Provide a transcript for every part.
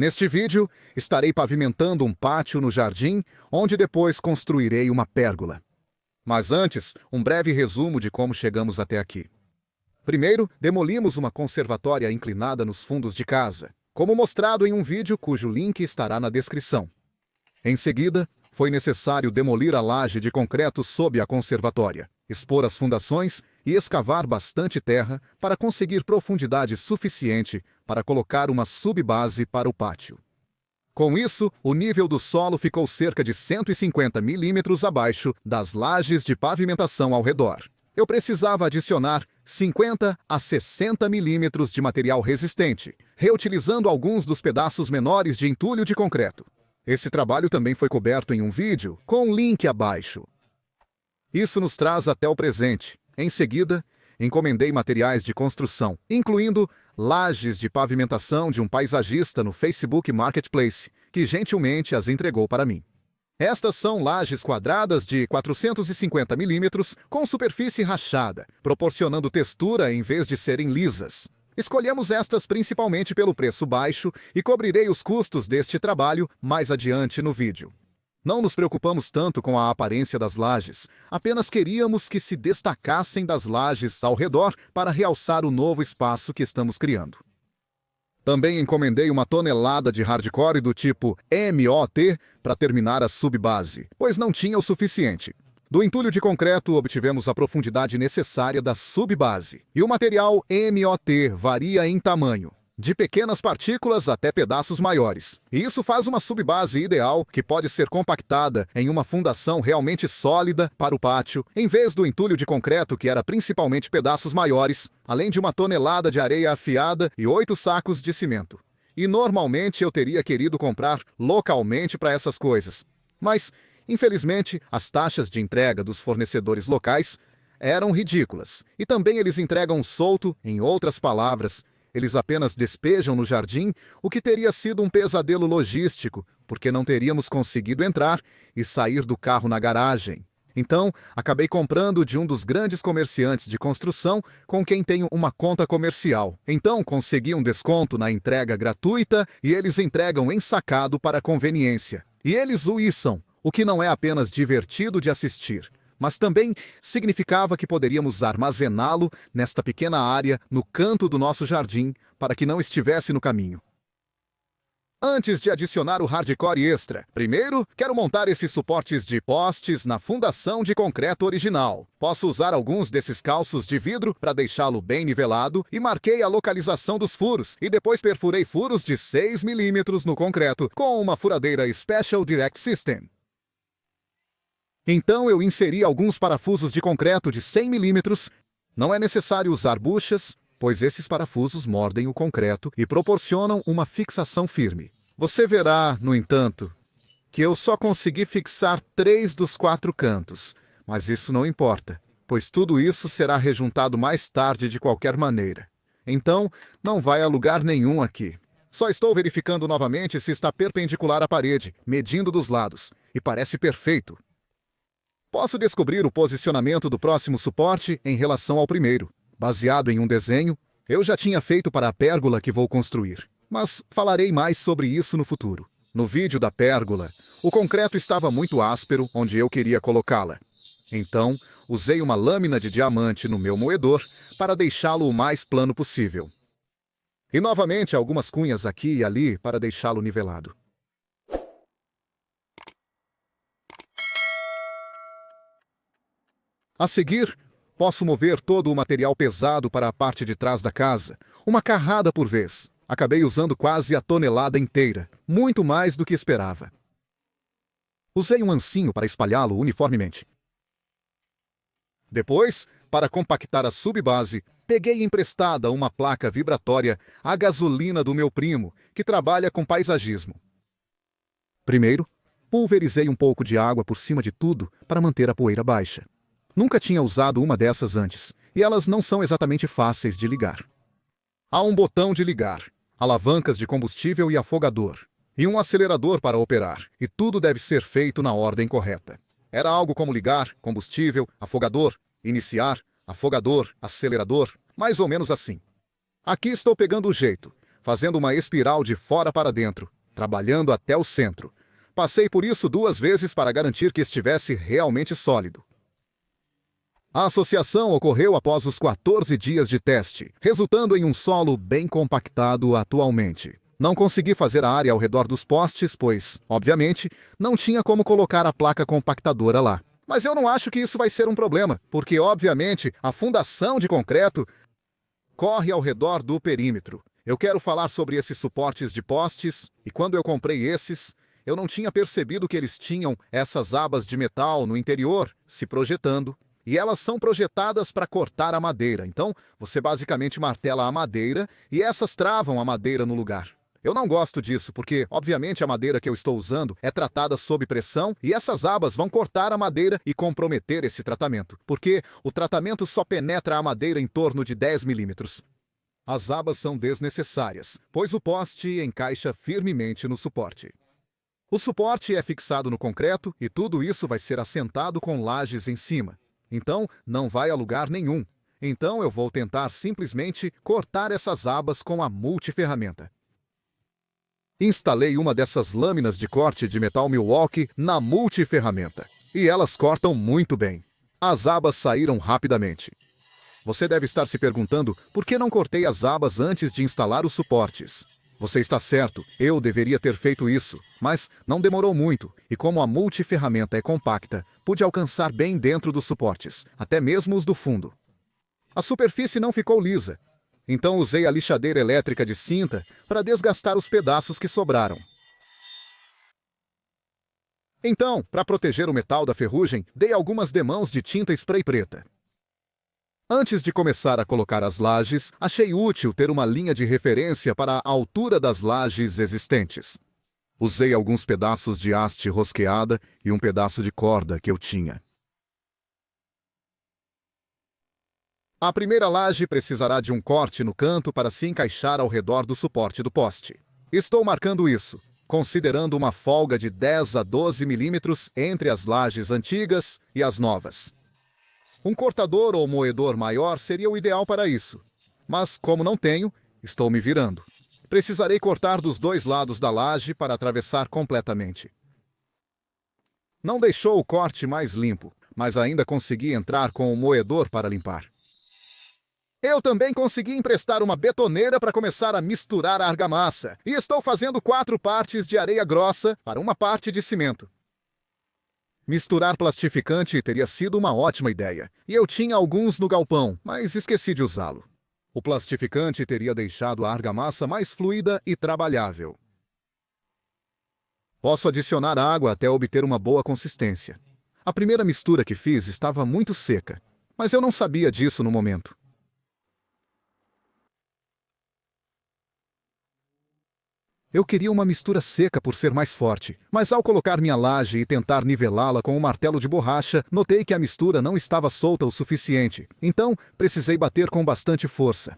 Neste vídeo, estarei pavimentando um pátio no jardim, onde depois construirei uma pérgola. Mas antes, um breve resumo de como chegamos até aqui. Primeiro, demolimos uma conservatória inclinada nos fundos de casa, como mostrado em um vídeo cujo link estará na descrição. Em seguida, foi necessário demolir a laje de concreto sob a conservatória, expor as fundações e escavar bastante terra para conseguir profundidade suficiente para colocar uma subbase para o pátio. Com isso, o nível do solo ficou cerca de 150 milímetros abaixo das lajes de pavimentação ao redor. Eu precisava adicionar 50 a 60 milímetros de material resistente, reutilizando alguns dos pedaços menores de entulho de concreto. Esse trabalho também foi coberto em um vídeo, com link abaixo. Isso nos traz até o presente. Em seguida, encomendei materiais de construção, incluindo lajes de pavimentação de um paisagista no Facebook Marketplace, que gentilmente as entregou para mim. Estas são lajes quadradas de 450 milímetros com superfície rachada, proporcionando textura em vez de serem lisas. Escolhemos estas principalmente pelo preço baixo e cobrirei os custos deste trabalho mais adiante no vídeo. Não nos preocupamos tanto com a aparência das lajes, apenas queríamos que se destacassem das lajes ao redor para realçar o novo espaço que estamos criando. Também encomendei 1 tonelada de hardcore do tipo MOT para terminar a subbase, pois não tinha o suficiente. Do entulho de concreto obtivemos a profundidade necessária da subbase, e o material MOT varia em tamanho, de pequenas partículas até pedaços maiores. E isso faz uma subbase ideal que pode ser compactada em uma fundação realmente sólida para o pátio, em vez do entulho de concreto que era principalmente pedaços maiores, além de 1 tonelada de areia afiada e 8 sacos de cimento. E normalmente eu teria querido comprar localmente para essas coisas. Mas, infelizmente, as taxas de entrega dos fornecedores locais eram ridículas. E também eles entregam solto, em outras palavras, eles apenas despejam no jardim, o que teria sido um pesadelo logístico, porque não teríamos conseguido entrar e sair do carro na garagem. Então, acabei comprando de um dos grandes comerciantes de construção com quem tenho uma conta comercial. Então, consegui um desconto na entrega gratuita e eles entregam ensacado para conveniência. E eles o içam, o que não é apenas divertido de assistir, mas também significava que poderíamos armazená-lo nesta pequena área no canto do nosso jardim para que não estivesse no caminho. Antes de adicionar o hardcore extra, primeiro quero montar esses suportes de postes na fundação de concreto original. Posso usar alguns desses calços de vidro para deixá-lo bem nivelado e marquei a localização dos furos e depois perfurei furos de 6 milímetros no concreto com uma furadeira Special Direct System. Então eu inseri alguns parafusos de concreto de 100 milímetros. Não é necessário usar buchas, pois esses parafusos mordem o concreto e proporcionam uma fixação firme. Você verá, no entanto, que eu só consegui fixar 3 dos 4 cantos, mas isso não importa, pois tudo isso será rejuntado mais tarde de qualquer maneira. Então, não vai a lugar nenhum aqui. Só estou verificando novamente se está perpendicular à parede, medindo dos lados, e parece perfeito. Posso descobrir o posicionamento do próximo suporte em relação ao primeiro. Baseado em um desenho, eu já tinha feito para a pérgola que vou construir, mas falarei mais sobre isso no futuro. No vídeo da pérgola, o concreto estava muito áspero onde eu queria colocá-la. Então, usei uma lâmina de diamante no meu moedor para deixá-lo o mais plano possível. E novamente algumas cunhas aqui e ali para deixá-lo nivelado. A seguir, posso mover todo o material pesado para a parte de trás da casa, uma carrada por vez. Acabei usando quase a tonelada inteira, muito mais do que esperava. Usei um ancinho para espalhá-lo uniformemente. Depois, para compactar a subbase, peguei emprestada uma placa vibratória a gasolina do meu primo, que trabalha com paisagismo. Primeiro, pulverizei um pouco de água por cima de tudo para manter a poeira baixa. Nunca tinha usado uma dessas antes, e elas não são exatamente fáceis de ligar. Há um botão de ligar, alavancas de combustível e afogador, e um acelerador para operar, e tudo deve ser feito na ordem correta. Era algo como ligar, combustível, afogador, iniciar, afogador, acelerador, mais ou menos assim. Aqui estou pegando o jeito, fazendo uma espiral de fora para dentro, trabalhando até o centro. Passei por isso 2 vezes para garantir que estivesse realmente sólido. A associação ocorreu após os 14 dias de teste, resultando em um solo bem compactado atualmente. Não consegui fazer a área ao redor dos postes, pois, obviamente, não tinha como colocar a placa compactadora lá. Mas eu não acho que isso vai ser um problema, porque, obviamente, a fundação de concreto corre ao redor do perímetro. Eu quero falar sobre esses suportes de postes, e quando eu comprei esses, eu não tinha percebido que eles tinham essas abas de metal no interior se projetando. E elas são projetadas para cortar a madeira. Então, você basicamente martela a madeira e essas travam a madeira no lugar. Eu não gosto disso, porque, obviamente, a madeira que eu estou usando é tratada sob pressão e essas abas vão cortar a madeira e comprometer esse tratamento, porque o tratamento só penetra a madeira em torno de 10 milímetros. As abas são desnecessárias, pois o poste encaixa firmemente no suporte. O suporte é fixado no concreto e tudo isso vai ser assentado com lajes em cima. Então, não vai a lugar nenhum. Então, eu vou tentar simplesmente cortar essas abas com a multiferramenta. Instalei uma dessas lâminas de corte de metal Milwaukee na multiferramenta. E elas cortam muito bem. As abas saíram rapidamente. Você deve estar se perguntando por que não cortei as abas antes de instalar os suportes. Você está certo, eu deveria ter feito isso, mas não demorou muito, e como a multiferramenta é compacta, pude alcançar bem dentro dos suportes, até mesmo os do fundo. A superfície não ficou lisa, então usei a lixadeira elétrica de cinta para desgastar os pedaços que sobraram. Então, para proteger o metal da ferrugem, dei algumas demãos de tinta spray preta. Antes de começar a colocar as lajes, achei útil ter uma linha de referência para a altura das lajes existentes. Usei alguns pedaços de haste rosqueada e um pedaço de corda que eu tinha. A primeira laje precisará de um corte no canto para se encaixar ao redor do suporte do poste. Estou marcando isso, considerando uma folga de 10 a 12 milímetros entre as lajes antigas e as novas. Um cortador ou moedor maior seria o ideal para isso. Mas, como não tenho, estou me virando. Precisarei cortar dos 2 lados da laje para atravessar completamente. Não deixou o corte mais limpo, mas ainda consegui entrar com o moedor para limpar. Eu também consegui emprestar uma betoneira para começar a misturar a argamassa. E estou fazendo 4 partes de areia grossa para uma parte de cimento. Misturar plastificante teria sido uma ótima ideia, e eu tinha alguns no galpão, mas esqueci de usá-lo. O plastificante teria deixado a argamassa mais fluida e trabalhável. Posso adicionar água até obter uma boa consistência. A primeira mistura que fiz estava muito seca, mas eu não sabia disso no momento. Eu queria uma mistura seca por ser mais forte, mas ao colocar minha laje e tentar nivelá-la com um martelo de borracha, notei que a mistura não estava solta o suficiente, então precisei bater com bastante força.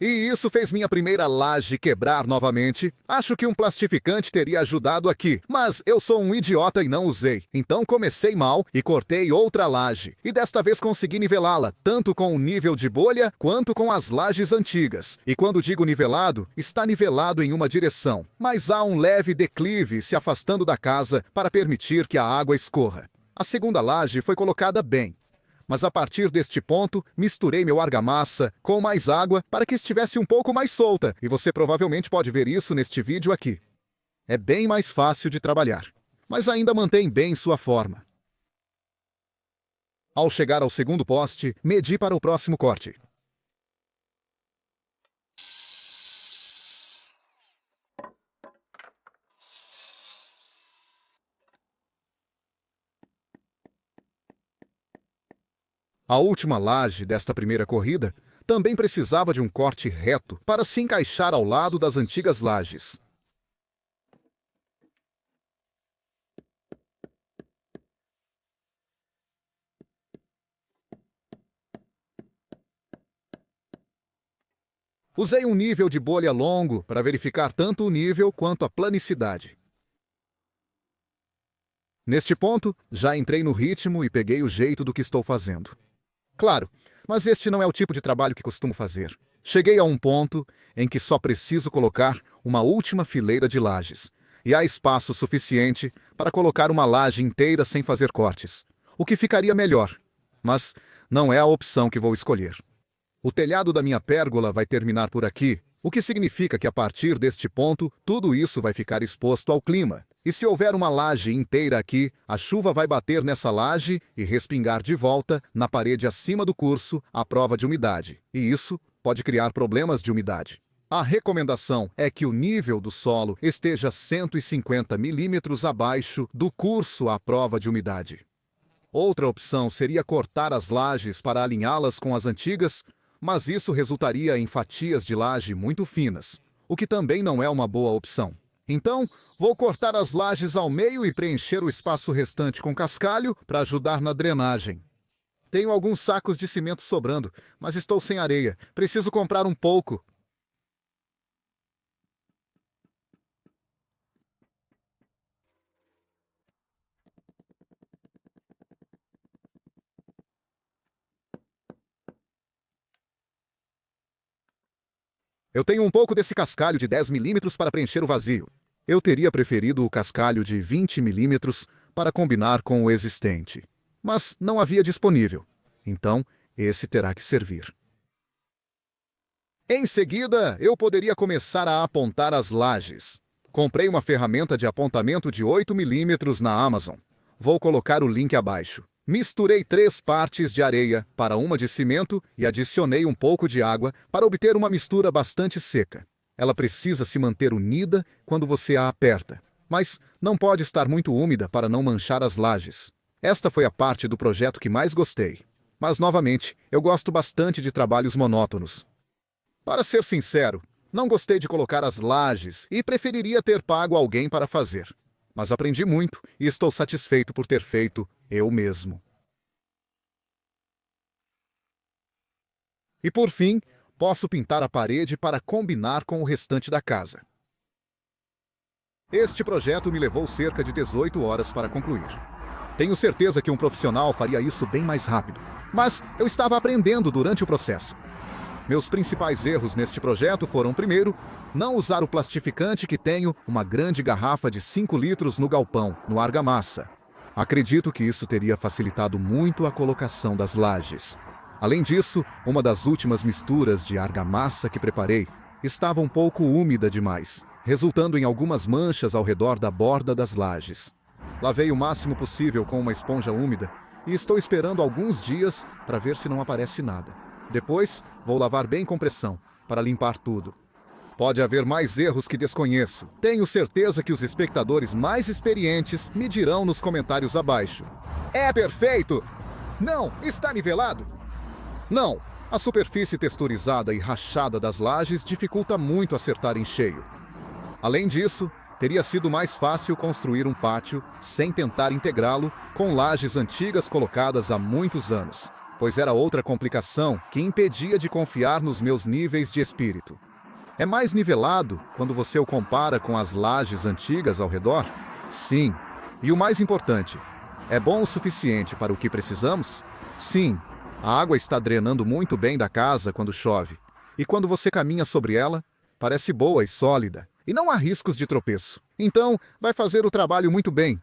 E isso fez minha primeira laje quebrar novamente. Acho que um plastificante teria ajudado aqui, mas eu sou um idiota e não usei. Então comecei mal e cortei outra laje. E desta vez consegui nivelá-la, tanto com o nível de bolha quanto com as lajes antigas. E quando digo nivelado, está nivelado em uma direção, mas há um leve declive se afastando da casa para permitir que a água escorra. A segunda laje foi colocada bem. Mas a partir deste ponto, misturei meu argamassa com mais água para que estivesse um pouco mais solta, e você provavelmente pode ver isso neste vídeo aqui. É bem mais fácil de trabalhar, mas ainda mantém bem sua forma. Ao chegar ao segundo poste, medi para o próximo corte. A última laje desta primeira corrida também precisava de um corte reto para se encaixar ao lado das antigas lajes. Usei um nível de bolha longo para verificar tanto o nível quanto a planicidade. Neste ponto, já entrei no ritmo e peguei o jeito do que estou fazendo. Claro, mas este não é o tipo de trabalho que costumo fazer. Cheguei a um ponto em que só preciso colocar uma última fileira de lajes, e há espaço suficiente para colocar uma laje inteira sem fazer cortes, o que ficaria melhor, mas não é a opção que vou escolher. O telhado da minha pérgola vai terminar por aqui, o que significa que a partir deste ponto, tudo isso vai ficar exposto ao clima. E se houver uma laje inteira aqui, a chuva vai bater nessa laje e respingar de volta na parede acima do curso à prova de umidade. E isso pode criar problemas de umidade. A recomendação é que o nível do solo esteja 150 milímetros abaixo do curso à prova de umidade. Outra opção seria cortar as lajes para alinhá-las com as antigas, mas isso resultaria em fatias de laje muito finas, o que também não é uma boa opção. Então, vou cortar as lajes ao meio e preencher o espaço restante com cascalho para ajudar na drenagem. Tenho alguns sacos de cimento sobrando, mas estou sem areia. Preciso comprar um pouco. Eu tenho um pouco desse cascalho de 10 milímetros para preencher o vazio. Eu teria preferido o cascalho de 20 milímetros para combinar com o existente, mas não havia disponível. Então, esse terá que servir. Em seguida, eu poderia começar a apontar as lajes. Comprei uma ferramenta de apontamento de 8 milímetros na Amazon. Vou colocar o link abaixo. Misturei 3 partes de areia para uma de cimento e adicionei um pouco de água para obter uma mistura bastante seca. Ela precisa se manter unida quando você a aperta, mas não pode estar muito úmida para não manchar as lajes. Esta foi a parte do projeto que mais gostei. Mas, novamente, eu gosto bastante de trabalhos monótonos. Para ser sincero, não gostei de colocar as lajes e preferiria ter pago alguém para fazer. Mas aprendi muito e estou satisfeito por ter feito eu mesmo. E por fim, posso pintar a parede para combinar com o restante da casa. Este projeto me levou cerca de 18 horas para concluir. Tenho certeza que um profissional faria isso bem mais rápido, mas eu estava aprendendo durante o processo. Meus principais erros neste projeto foram, primeiro, não usar o plastificante que tenho uma grande garrafa de 5 litros no galpão, no argamassa. Acredito que isso teria facilitado muito a colocação das lajes. Além disso, uma das últimas misturas de argamassa que preparei estava um pouco úmida demais, resultando em algumas manchas ao redor da borda das lajes. Lavei o máximo possível com uma esponja úmida e estou esperando alguns dias para ver se não aparece nada. Depois, vou lavar bem com pressão, para limpar tudo. Pode haver mais erros que desconheço. Tenho certeza que os espectadores mais experientes me dirão nos comentários abaixo. É perfeito! Não, está nivelado? Não, a superfície texturizada e rachada das lajes dificulta muito acertar em cheio. Além disso, teria sido mais fácil construir um pátio sem tentar integrá-lo com lajes antigas colocadas há muitos anos, pois era outra complicação que impedia de confiar nos meus níveis de espírito. É mais nivelado quando você o compara com as lajes antigas ao redor? Sim. E o mais importante, é bom o suficiente para o que precisamos? Sim. A água está drenando muito bem da casa quando chove. E quando você caminha sobre ela, parece boa e sólida. E não há riscos de tropeço. Então, vai fazer o trabalho muito bem.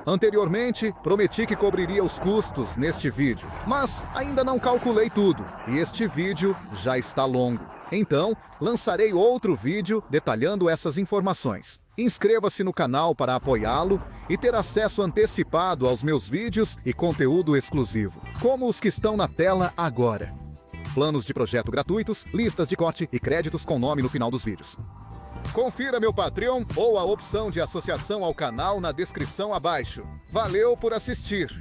Anteriormente, prometi que cobriria os custos neste vídeo, mas ainda não calculei tudo, e este vídeo já está longo. Então, lançarei outro vídeo detalhando essas informações. Inscreva-se no canal para apoiá-lo e ter acesso antecipado aos meus vídeos e conteúdo exclusivo, como os que estão na tela agora. Planos de projeto gratuitos, listas de corte e créditos com nome no final dos vídeos. Confira meu Patreon ou a opção de associação ao canal na descrição abaixo. Valeu por assistir!